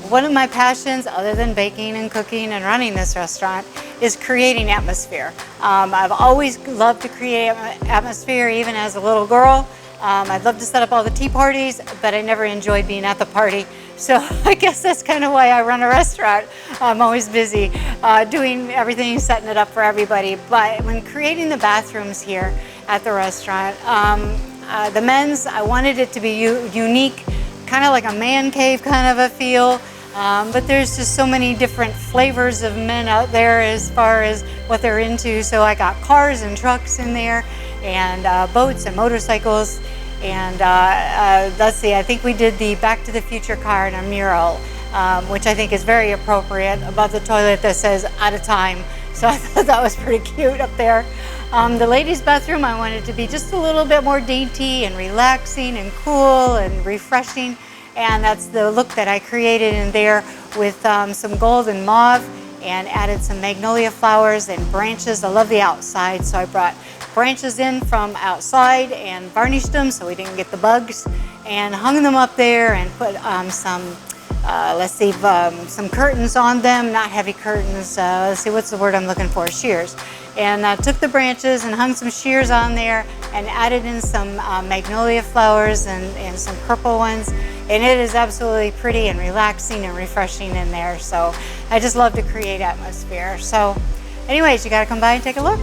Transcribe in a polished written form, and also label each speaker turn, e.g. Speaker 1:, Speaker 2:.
Speaker 1: One of my passions, other than baking and cooking and running this restaurant, is creating atmosphere. I've always loved to create atmosphere, even as a little girl. I'd love to set up all the tea parties, but I never enjoyed being at the party. So I guess that's kind of why I run a restaurant. I'm always busy doing everything, setting it up for everybody. But when creating the bathrooms here at the restaurant, the men's, I wanted it to be unique, kind of like a man cave kind of a feel. But there's just so many different flavors of men out there as far as what they're into. So I got cars and trucks in there, and boats and motorcycles. And let's see, I think we did the Back to the Future car in a mural, which I think is very appropriate, above the toilet that says "out of time." So I thought that was pretty cute up there. The ladies' bathroom, I wanted to be just a little bit more dainty and relaxing and cool and refreshing. And that's the look that I created in there with some gold and mauve, and added some magnolia flowers and branches. I love the outside, so I brought branches in from outside and varnished them so we didn't get the bugs, and hung them up there and put some curtains on them, not heavy curtains. Let's see, what's the word I'm looking for? Shears. And took the branches and hung some shears on there and added in some magnolia flowers and some purple ones. And it is absolutely pretty and relaxing and refreshing in there. So I just love to create atmosphere. So anyways, you gotta come by and take a look.